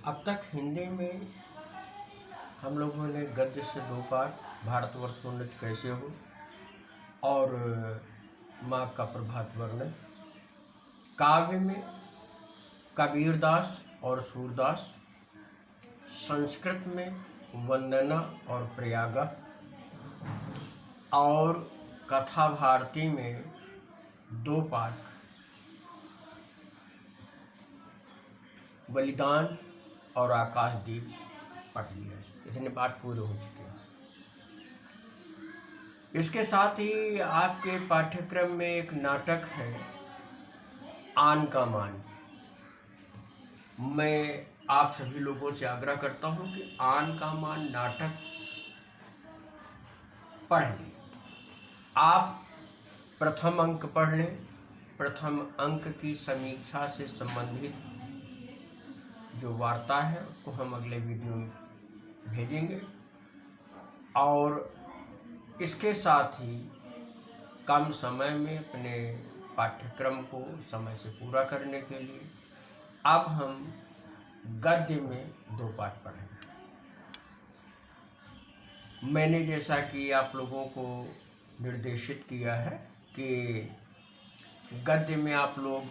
अब तक हिंदी में हम लोगों ने गद्य से 2 पाठ भारतवर्ष उन्नत कैसे हो और माँ का प्रभात वर्णन, काव्य में कबीरदास और सूरदास, संस्कृत में वंदना और प्रयागा और कथा भारती में 2 पाठ बलिदान और आकाशदीप पढ़ लिया। इतने पाठ पूरे हो चुके हैं। इसके साथ ही आपके पाठ्यक्रम में एक नाटक है आन का मान। मैं आप सभी लोगों से आग्रह करता हूं कि आन का मान नाटक पढ़ लें। आप प्रथम अंक पढ़ लें। प्रथम अंक की समीक्षा से संबंधित जो वार्ता है उसको हम अगले वीडियो में भेजेंगे और इसके साथ ही कम समय में अपने पाठ्यक्रम को समय से पूरा करने के लिए अब हम गद्य में 2 पाठ पढ़ेंगे। मैंने जैसा कि आप लोगों को निर्देशित किया है कि गद्य में आप लोग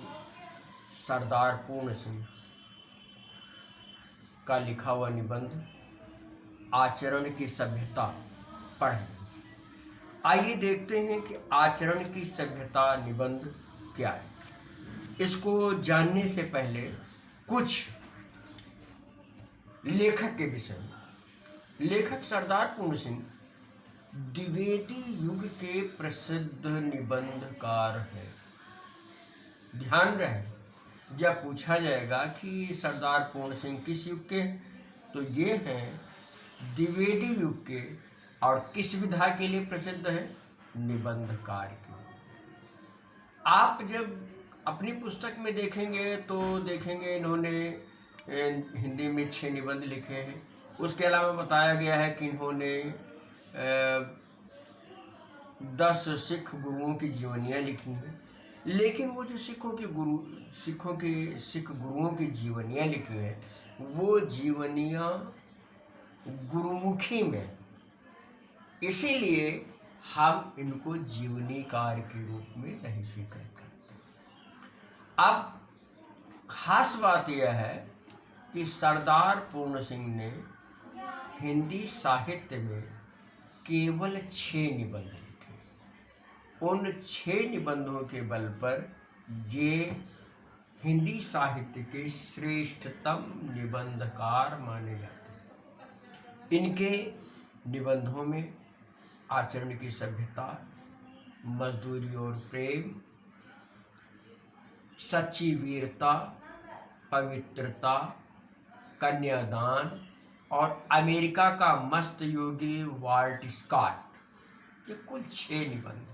सरदार पूर्ण सिंह का लिखा हुआ निबंध आचरण की सभ्यता पढ़ें। आइए देखते हैं कि आचरण की सभ्यता निबंध क्या है। इसको जानने से पहले कुछ लेखक के विषय में। लेखक सरदार पूर्ण सिंह द्विवेदी युग के प्रसिद्ध निबंधकार हैं। ध्यान रहे, जब पूछा जाएगा कि सरदार पूर्ण सिंह किस युग के, तो ये हैं द्विवेदी युग के और किस विधा के लिए प्रसिद्ध है, निबंधकार के। आप जब अपनी पुस्तक में देखेंगे तो देखेंगे इन्होंने हिंदी में 6 निबंध लिखे हैं। उसके अलावा बताया गया है कि इन्होंने 10 सिख गुरुओं की जीवनियाँ लिखी हैं। लेकिन वो जो सिख गुरुओं की जीवनियाँ लिखी हैं, वो जीवनियाँ गुरुमुखी में, इसीलिए हम इनको जीवनीकार के रूप में नहीं स्वीकार करते। अब खास बात यह है कि सरदार पूर्ण सिंह ने हिंदी साहित्य में केवल 6 निबंध लिखे। उन 6 निबंधों के बल पर ये हिंदी साहित्य के श्रेष्ठतम निबंधकार माने जाते हैं। इनके निबंधों में आचरण की सभ्यता, मजदूरी और प्रेम, सच्ची वीरता, पवित्रता, कन्यादान और अमेरिका का मस्त योगी वाल्ट स्कॉट, ये कुल 6 निबंध हैं।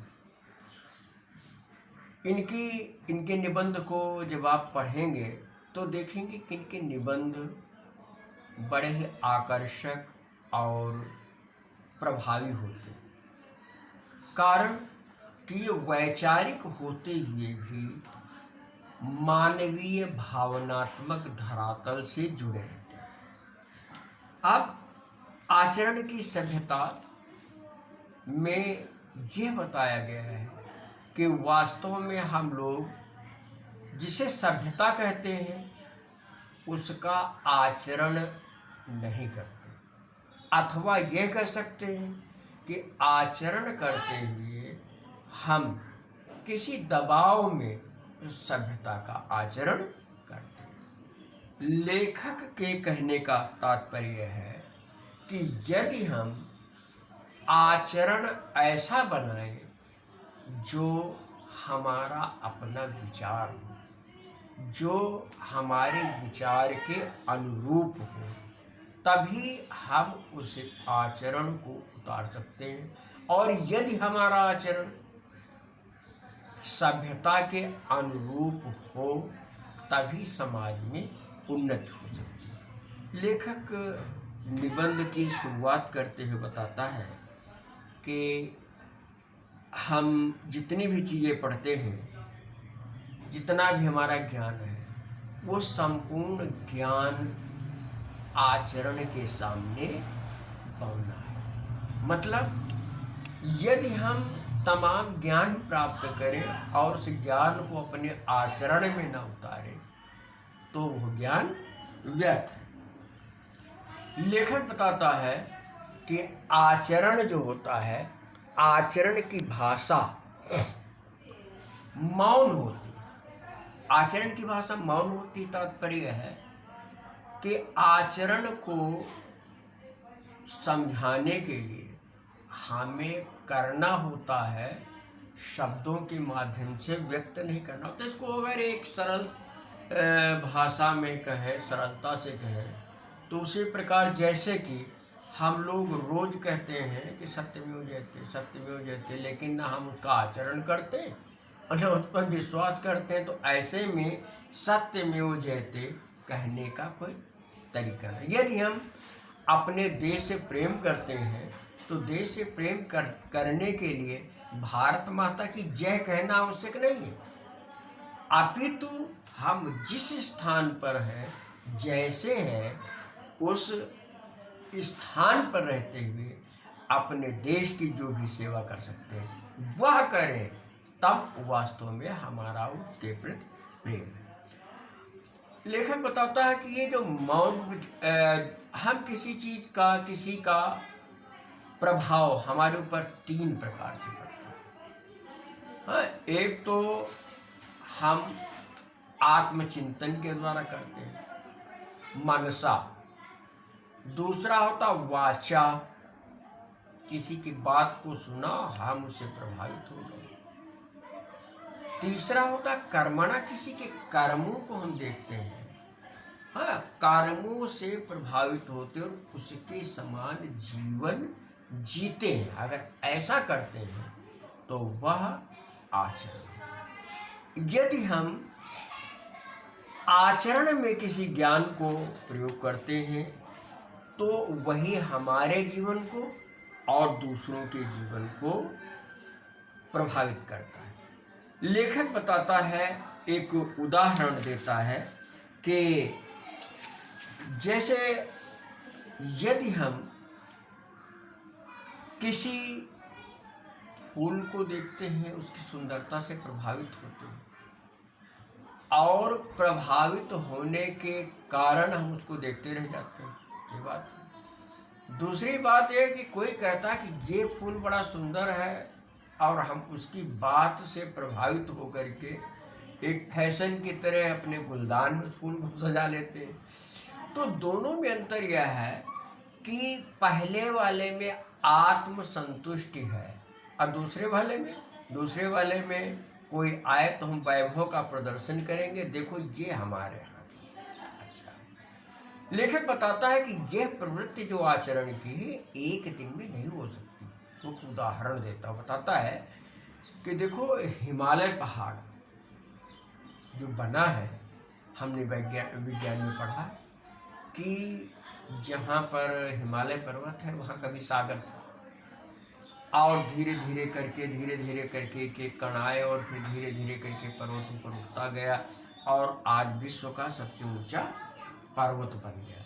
इनके निबंध को जब आप पढ़ेंगे तो देखेंगे कि इनके निबंध बड़े ही आकर्षक और प्रभावी होते हैं। कारण कि ये वैचारिक होते हुए भी मानवीय भावनात्मक धरातल से जुड़े रहते हैं। अब आचरण की सभ्यता में यह बताया गया है कि वास्तव में हम लोग जिसे सभ्यता कहते हैं उसका आचरण नहीं करते, अथवा यह कह सकते हैं कि आचरण करते हुए हम किसी दबाव में उस सभ्यता का आचरण करते हैं। लेखक के कहने का तात्पर्य है कि यदि हम आचरण ऐसा बनाएं जो हमारा अपना विचार हो, जो हमारे विचार के अनुरूप हो, तभी हम उस आचरण को उतार सकते हैं। और यदि हमारा आचरण सभ्यता के अनुरूप हो, तभी समाज में उन्नति हो सकती है। लेखक निबंध की शुरुआत करते हुए बताता है कि हम जितनी भी चीज़ें पढ़ते हैं, जितना भी हमारा ज्ञान है, वो संपूर्ण ज्ञान आचरण के सामने बौना है। मतलब यदि हम तमाम ज्ञान प्राप्त करें और उस ज्ञान को अपने आचरण में न उतारें तो वह ज्ञान व्यर्थ है। लेखक बताता है कि आचरण जो होता है, आचरण की भाषा मौन होती है। आचरण की भाषा मौन होती, तात्पर्य है कि आचरण को समझाने के लिए हमें करना होता है, शब्दों के माध्यम से व्यक्त नहीं करना होता। इसको अगर एक सरल भाषा में कहें, सरलता से कहें, तो उसी प्रकार जैसे कि हम लोग रोज कहते हैं कि सत्यमेव जयते, सत्यमेव जयते, लेकिन ना हम उसका आचरण करते और ना उस पर विश्वास करते हैं, तो ऐसे में सत्यमेव जयते कहने का कोई तरीका नहीं। यदि हम अपने देश से प्रेम करते हैं तो देश से प्रेम करने के लिए भारत माता की जय कहना आवश्यक नहीं है, अपितु हम जिस स्थान पर हैं, जैसे हैं, उस स्थान पर रहते हुए अपने देश की जो भी सेवा कर सकते हैं वह करें, तब वास्तव में हमारा उसके प्रति प्रेम है। लेखक बताता है कि ये जो मौन, हम किसी चीज का, किसी का प्रभाव हमारे ऊपर तीन प्रकार से पड़ता है। हाँ, एक तो हम आत्मचिंतन के द्वारा करते हैं, मनसा। दूसरा होता वाचा, किसी की बात को सुना, हम उससे प्रभावित हो गए। तीसरा होता कर्मणा, किसी के कर्मों को हम देखते हैं, हाँ, कर्मों से प्रभावित होते और उसके समान जीवन जीते हैं। अगर ऐसा करते हैं तो वह आचरण है। यदि हम आचरण में किसी ज्ञान को प्रयोग करते हैं तो वही हमारे जीवन को और दूसरों के जीवन को प्रभावित करता है। लेखक बताता है, एक उदाहरण देता है कि जैसे यदि हम किसी फूल को देखते हैं, उसकी सुंदरता से प्रभावित होते हैं और प्रभावित होने के कारण हम उसको देखते रह जाते हैं, ये बात है। दूसरी बात यह कि कोई कहता है कि ये फूल बड़ा सुंदर है और हम उसकी बात से प्रभावित होकर के एक फैशन की तरह अपने गुलदान में फूल को सजा लेते हैं। तो दोनों में अंतर यह है कि पहले वाले में आत्मसंतुष्टि है और दूसरे वाले में कोई आए तो हम वैभव का प्रदर्शन करेंगे, देखो ये हमारे यहाँ। अच्छा, लेखक बताता है कि यह प्रवृत्ति जो आचरण की है एक दिन में नहीं हो सकती। तो उदाहरण देता बताता है कि देखो हिमालय पहाड़ जो बना है, हमने विज्ञान में पढ़ा कि जहाँ पर हिमालय पर्वत है वहाँ कभी सागर था और धीरे धीरे करके एक कण आए और फिर धीरे धीरे करके पर्वत ऊपर उठता गया और आज विश्व का सबसे ऊंचा पर्वत बन गया।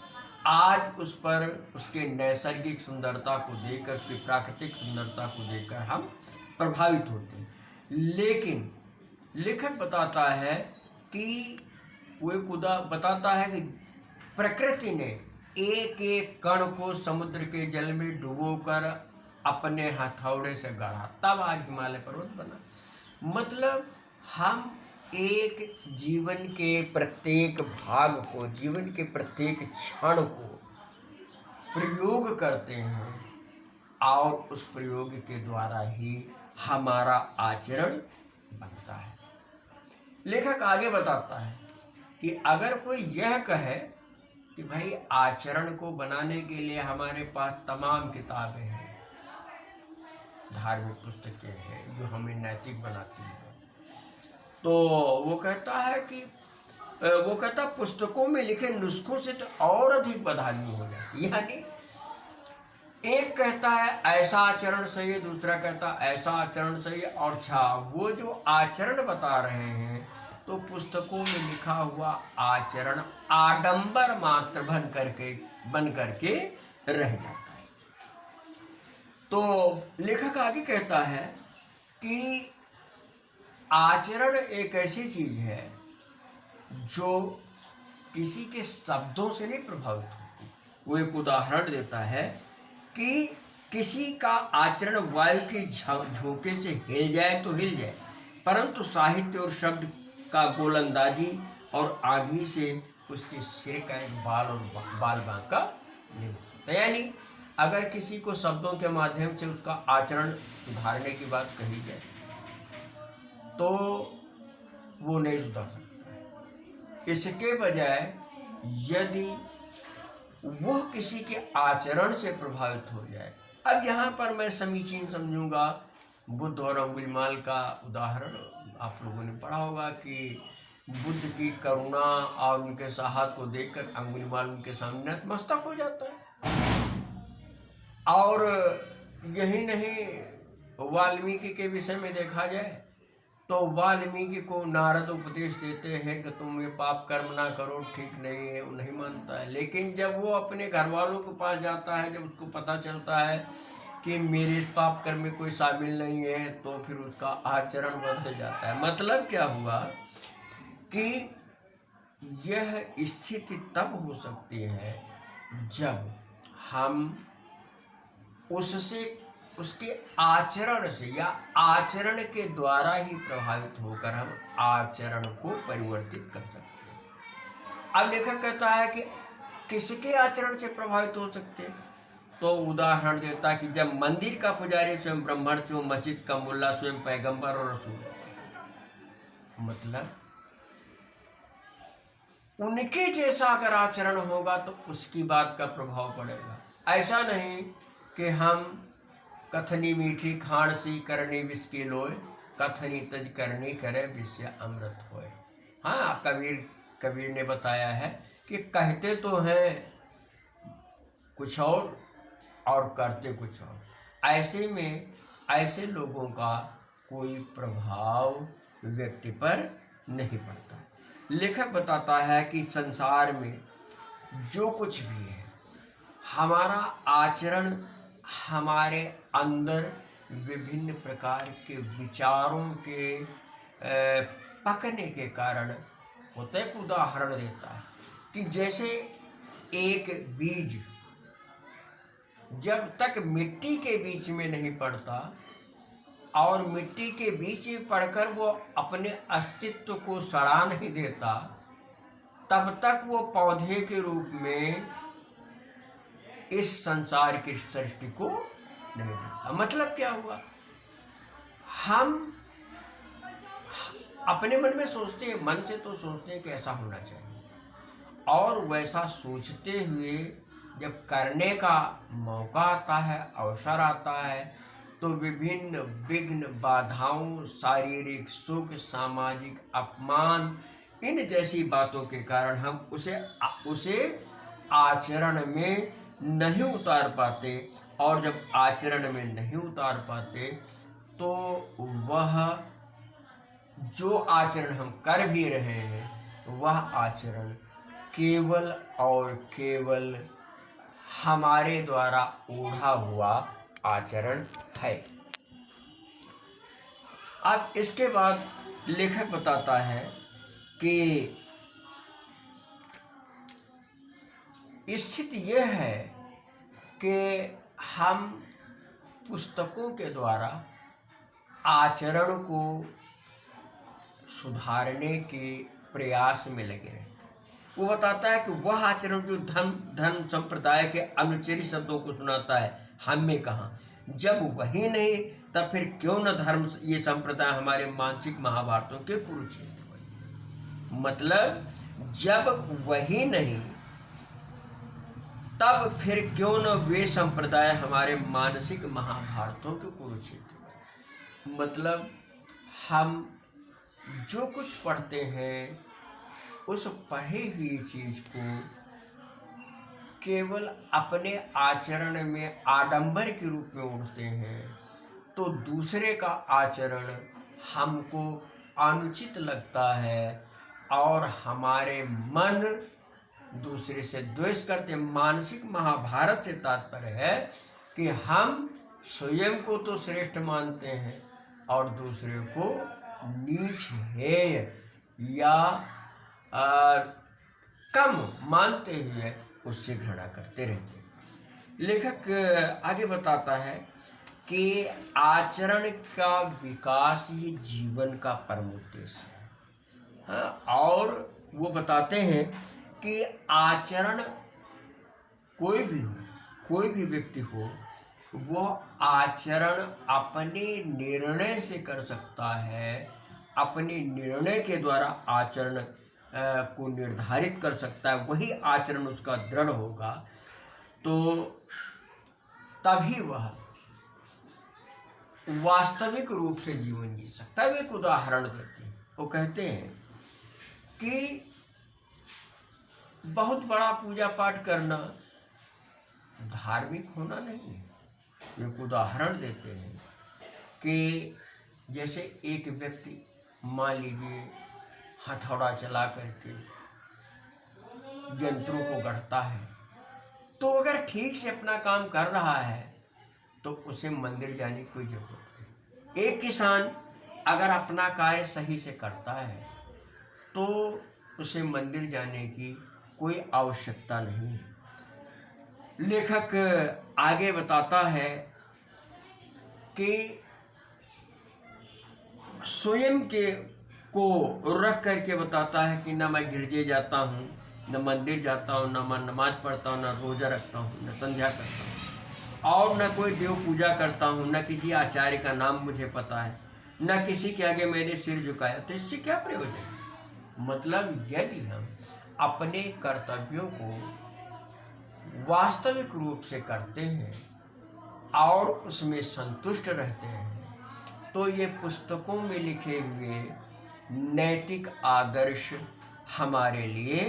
आज उस पर उसके नैसर्गिक सुंदरता को देखकर, उसकी प्राकृतिक सुंदरता को देखकर हम प्रभावित होते हैं। लेकिन लेखक बताता है कि वो एक बताता है कि प्रकृति ने एक एक कण को समुद्र के जल में डुबोकर अपने हथौड़े से गढ़ा, तब आज हिमालय पर्वत बना। मतलब हम एक जीवन के प्रत्येक भाग को, जीवन के प्रत्येक क्षण को प्रयोग करते हैं और उस प्रयोग के द्वारा ही हमारा आचरण बनता है। लेखक आगे बताता है कि अगर कोई यह कहे कि भाई आचरण को बनाने के लिए हमारे पास तमाम किताबें हैं, धार्मिक पुस्तकें हैं जो हमें नैतिक बनाती हैं, तो वो कहता पुस्तकों में लिखे नुस्खों से तो और अधिक बदहाली हो जाती। यानी एक कहता है ऐसा आचरण सही है, दूसरा कहता ऐसा आचरण सही है, और वो जो आचरण बता रहे हैं तो पुस्तकों में लिखा हुआ आचरण आडंबर मात्र बन करके रह जाता है। तो लेखक आगे कहता है कि आचरण एक ऐसी चीज है जो किसी के शब्दों से नहीं प्रभावित होती। वो एक उदाहरण देता है कि किसी का आचरण वायु के झोंके से हिल जाए तो हिल जाए, परंतु साहित्य और शब्द का गोलंदाजी और आगी से उसके सिर का एक बाल बांका नहीं होता। यानी अगर किसी को शब्दों के माध्यम से उसका आचरण सुधारने की बात कही जाए तो वो नहीं सुधर सकता। इसके बजाय यदि वह किसी के आचरण से प्रभावित हो जाए, अब यहाँ पर मैं समीचीन समझूंगा बुद्ध और अंगुलीमाल का उदाहरण आप लोगों ने पढ़ा होगा कि बुद्ध की करुणा और उनके साहस को देखकर अंगुलीमाल उनके सामने नतमस्तक हो जाता है। और यही नहीं, वाल्मीकि के विषय में देखा जाए तो वाल्मीकि को नारद उपदेश देते हैं कि तुम ये पाप कर्म ना करो, ठीक नहीं है, वो नहीं मानता है। लेकिन जब वो अपने घर वालों के पास जाता है, जब उसको पता चलता है कि मेरे इस पाप कर्म में कोई शामिल नहीं है, तो फिर उसका आचरण बदल जाता है। मतलब क्या हुआ कि यह स्थिति तब हो सकती है जब हम उसके आचरण से या आचरण के द्वारा ही प्रभावित होकर हम आचरण को परिवर्तित कर सकते हैं। अब लेखक कहता है कि किसके आचरण से प्रभावित हो सकते हैं, तो उदाहरण देता है कि जब मंदिर का पुजारी स्वयं ब्राह्मण हो, मस्जिद का मुल्ला स्वयं पैगंबर और रसूल, मतलब उनके जैसा अगर आचरण होगा तो उसकी बात का प्रभाव पड़ेगा। ऐसा नहीं कि हम कथनी मीठी खाण सी करनी विष के लोय, कथनी तज करनी करे विषय अमृत होए। हाँ, कबीर ने बताया है कि कहते तो हैं कुछ और करते कुछ और। ऐसे में ऐसे लोगों का कोई प्रभाव व्यक्ति पर नहीं पड़ता। लेखक बताता है कि संसार में जो कुछ भी है, हमारा आचरण हमारे अंदर विभिन्न प्रकार के विचारों के पकने के कारण होता है। एक उदाहरण देता है कि जैसे एक बीज जब तक मिट्टी के बीच में नहीं पड़ता और मिट्टी के बीच में पड़कर वो अपने अस्तित्व को सड़ा नहीं देता, तब तक वो पौधे के रूप में इस संसार की सृष्टि को नहीं देता। मतलब क्या हुआ, हम अपने मन में सोचते हैं, मन से तो सोचते हैं कि ऐसा होना चाहिए, और वैसा सोचते हुए जब करने का मौका आता है, अवसर आता है, तो विभिन्न विघ्न बाधाओं, शारीरिक सुख, सामाजिक अपमान, इन जैसी बातों के कारण हम उसे आचरण में नहीं उतार पाते। और जब आचरण में नहीं उतार पाते तो वह जो आचरण हम कर भी रहे हैं वह आचरण केवल और केवल हमारे द्वारा ओढ़ा हुआ आचरण है। अब इसके बाद लेखक बताता है कि स्थिति यह है कि हम पुस्तकों के द्वारा आचरण को सुधारने के प्रयास में लगे रहते हैं। वो बताता है कि वह आचरण जो धर्म संप्रदाय के अनुचित शब्दों को सुनाता है, हम में कहाँ, जब वही नहीं तब फिर क्यों न धर्म ये संप्रदाय हमारे मानसिक महाभारतों के कुरुक्षेत्र। मतलब जब वही नहीं तब फिर क्यों न वे संप्रदाय हमारे मानसिक महाभारतों के कुरुक्षेत्र। मतलब हम जो कुछ पढ़ते हैं उस पढ़ी हुई चीज को केवल अपने आचरण में आडंबर के रूप में ओढ़ते हैं, तो दूसरे का आचरण हमको अनुचित लगता है और हमारे मन दूसरे से द्वेष करते। मानसिक महाभारत से तात्पर्य है कि हम स्वयं को तो श्रेष्ठ मानते हैं और दूसरे को नीच हेय या कम मानते हुए उससे घृणा करते रहते हैं। लेखक आगे बताता है कि आचरण का विकास ही जीवन का परम उद्देश्य है। हाँ, और वो बताते हैं कि आचरण कोई भी व्यक्ति हो, वो आचरण अपने निर्णय से कर सकता है, अपने निर्णय के द्वारा आचरण को निर्धारित कर सकता है। वही आचरण उसका दृढ़ होगा तो तभी वह वास्तविक रूप से जीवन जी सकता है। एक उदाहरण देते हैं, वो कहते हैं कि बहुत बड़ा पूजा पाठ करना धार्मिक होना नहीं है। एक उदाहरण देते हैं कि जैसे एक व्यक्ति मान लीजिए हथौड़ा चला करके यंत्रों को गढ़ता है, तो अगर ठीक से अपना काम कर रहा है तो उसे मंदिर जाने की कोई जरूरत नहीं। एक किसान अगर अपना कार्य सही से करता है तो उसे मंदिर जाने की कोई आवश्यकता नहीं है। लेखक आगे बताता है कि स्वयं के को रख करके बताता है कि न मैं गिरजे जाता हूँ, न मंदिर जाता हूँ, न मैं नमाज पढ़ता हूँ, न रोज़ा रखता हूँ, न संध्या करता हूँ और न कोई देव पूजा करता हूँ, न किसी आचार्य का नाम मुझे पता है, न किसी के आगे मैंने सिर झुकाया। तो इससे क्या प्रयोजन? मतलब यदि हम अपने कर्तव्यों को वास्तविक रूप से करते हैं और उसमें संतुष्ट रहते हैं तो ये पुस्तकों में लिखे हुए नैतिक आदर्श हमारे लिए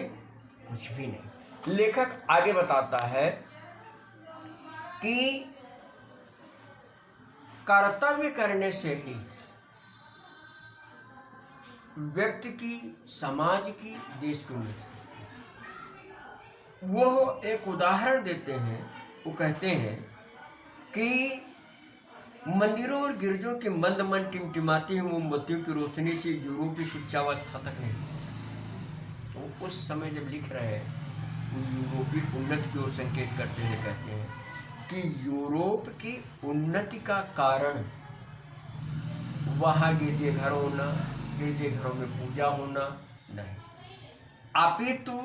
कुछ भी नहीं। लेखक आगे बताता है कि कर्तव्य करने से ही व्यक्ति की, समाज की, देश की उन्नति। वो एक उदाहरण देते हैं, वो कहते हैं कि मंदिरों और गिरजों के मंद मन टिमटिमाती हुई मोमबत्तियों की रोशनी से यूरोपीय शिक्षावस्था तक नहीं पहुंचा। तो उस समय जब लिख रहे हैं वो यूरोपीय उन्नति की ओर संकेत करते हुए कहते हैं कि यूरोप की उन्नति का कारण वहाँ गिरजेघर होना, गिरजेघरों में पूजा होना नहीं, अपितु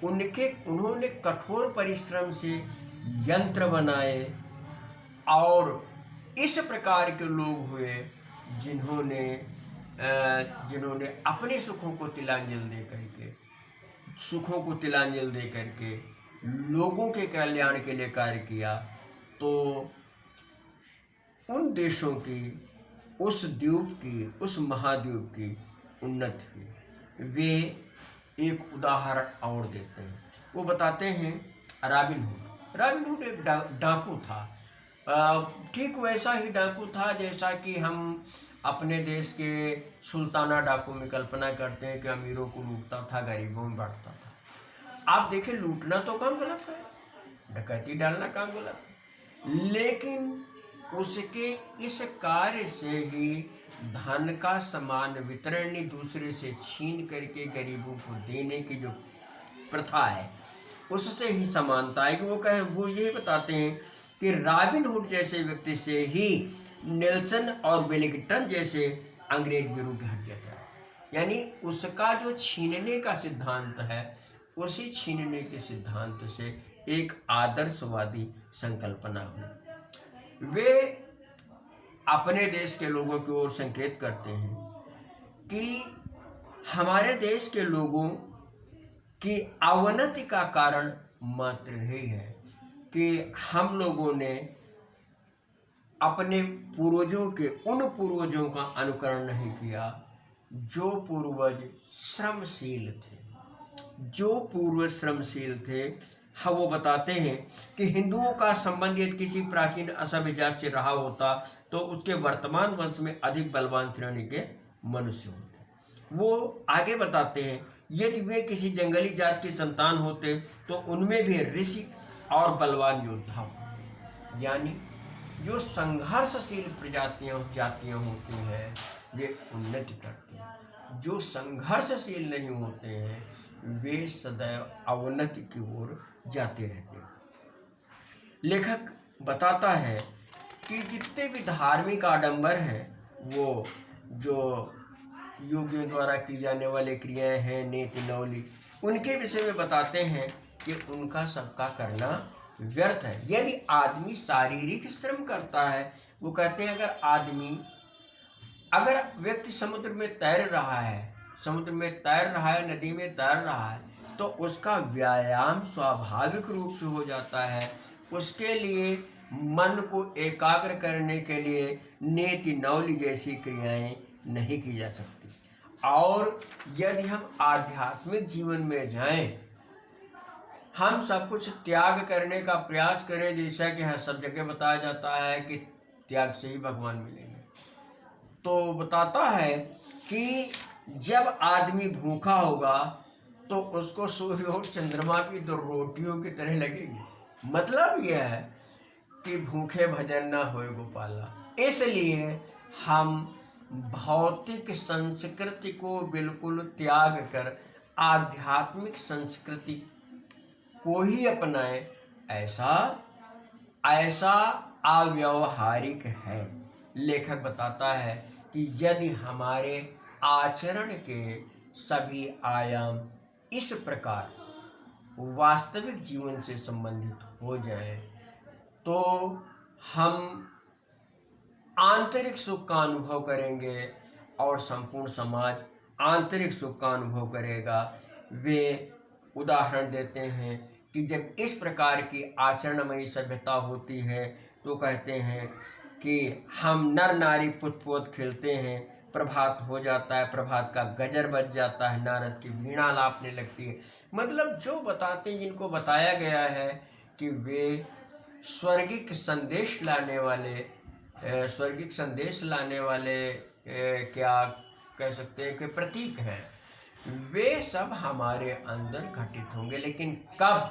उन्होंने कठोर परिश्रम से यंत्र बनाए और इस प्रकार के लोग हुए जिन्होंने अपने सुखों को तिलांजलि दे करके लोगों के कल्याण के लिए कार्य किया। तो उन देशों की, उस द्वीप की, उस महाद्वीप की उन्नति हुई। वे एक उदाहरण और देते हैं, वो बताते हैं रॉबिन हुड एक डाकू था। ठीक वैसा ही डाकू था जैसा कि हम अपने देश के सुल्ताना डाकू में कल्पना करते हैं कि अमीरों को लूटता था, गरीबों में बांटता था। आप देखें, लूटना तो काम गलत है, डकैती डालना काम गलत है, लेकिन उसके इस कार्य से ही धन का समान वितरण दूसरे से छीन करके गरीबों को देने की जो प्रथा है उससे ही समानता है। कि वो यही बताते हैं कि रॉबिन हुड जैसे व्यक्ति से ही नेल्सन और वेलिंगटन जैसे अंग्रेज विरुद्ध हट जाता है। यानी उसका जो छीनने का सिद्धांत है, उसी छीनने के सिद्धांत से एक आदर्शवादी संकल्पना हुई। वे अपने देश के लोगों की ओर संकेत करते हैं कि हमारे देश के लोगों की अवनति का कारण मात्र यही है कि हम लोगों ने अपने पूर्वजों के उन पूर्वजों का अनुकरण नहीं किया जो पूर्वज श्रमशील थे। हाँ, वो बताते हैं कि हिंदुओं का संबंध यदि किसी प्राचीन असभ्य जात से रहा होता तो उसके वर्तमान वंश में अधिक बलवान श्रेणी के मनुष्य होते हैं। वो आगे बताते हैं, यदि वे किसी जंगली जात की संतान होते तो उनमें भी ऋषि और बलवान योद्धा होते। यानी जो संघर्षशील जातियां होती हैं वे उन्नति करती हैं, जो संघर्षशील नहीं होते हैं वे सदैव अवनति की ओर जाते रहते हैं। लेखक बताता है कि जितने भी धार्मिक आडंबर हैं, वो जो योगियों द्वारा की जाने वाली क्रियाएं हैं, नीति नौली, उनके विषय में बताते हैं कि उनका सबका करना व्यर्थ है। यदि आदमी शारीरिक श्रम करता है, वो कहते हैं अगर व्यक्ति समुद्र में तैर रहा है, नदी में तैर रहा है, तो उसका व्यायाम स्वाभाविक रूप से हो जाता है। उसके लिए मन को एकाग्र करने के लिए नीति नौली जैसी क्रियाएं नहीं की जा सकती। और यदि हम आध्यात्मिक जीवन में जाएं, हम सब कुछ त्याग करने का प्रयास करें, जैसा कि सब जगह बताया जाता है कि त्याग से ही भगवान मिलेंगे, तो बताता है कि जब आदमी भूखा होगा तो उसको सूर्य और चंद्रमा की दो रोटियों की तरह लगेगी। मतलब यह है कि भूखे भजन न होए गोपाला। इसलिए हम भौतिक संस्कृति को बिल्कुल त्याग कर आध्यात्मिक संस्कृति को ही अपनाएं, ऐसा अव्यावहारिक है। लेखक बताता है कि यदि हमारे आचरण के सभी आयाम इस प्रकार वास्तविक जीवन से संबंधित हो जाएं, तो हम आंतरिक सुख का अनुभव करेंगे और संपूर्ण समाज आंतरिक सुख का अनुभव करेगा। वे उदाहरण देते हैं कि जब इस प्रकार की आचरणमयी सभ्यता होती है तो कहते हैं कि हम नर नारी पुत पोत खेलते हैं, प्रभात हो जाता है, प्रभात का गजर बज जाता है, नारद की वीणा लापने लगती है। मतलब जो बताते हैं, जिनको बताया गया है कि वे स्वर्गिक संदेश लाने वाले क्या कह सकते हैं कि प्रतीक हैं, वे सब हमारे अंदर घटित होंगे। लेकिन कब?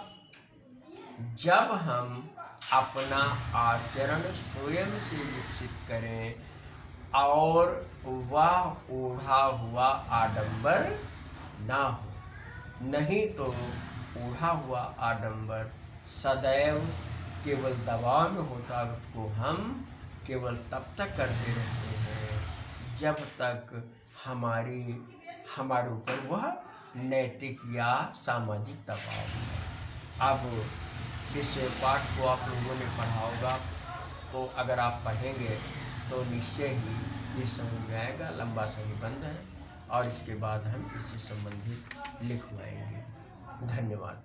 जब हम अपना आचरण स्वयं से विकसित करें और वह ओढ़ा हुआ आडंबर ना हो। नहीं तो ओढ़ा हुआ आडंबर सदैव केवल दबाव में होता है, उसको हम केवल तब तक करते रहते हैं जब तक हमारे ऊपर वह नैतिक या सामाजिक दबाव है। अब इस पाठ को आप लोगों ने पढ़ा होगा, तो अगर आप पढ़ेंगे तो निश्चय ही ये समझ में आएगा। लंबा सा निबंध है और इसके बाद हम इससे संबंधित लिखवाएंगे। धन्यवाद।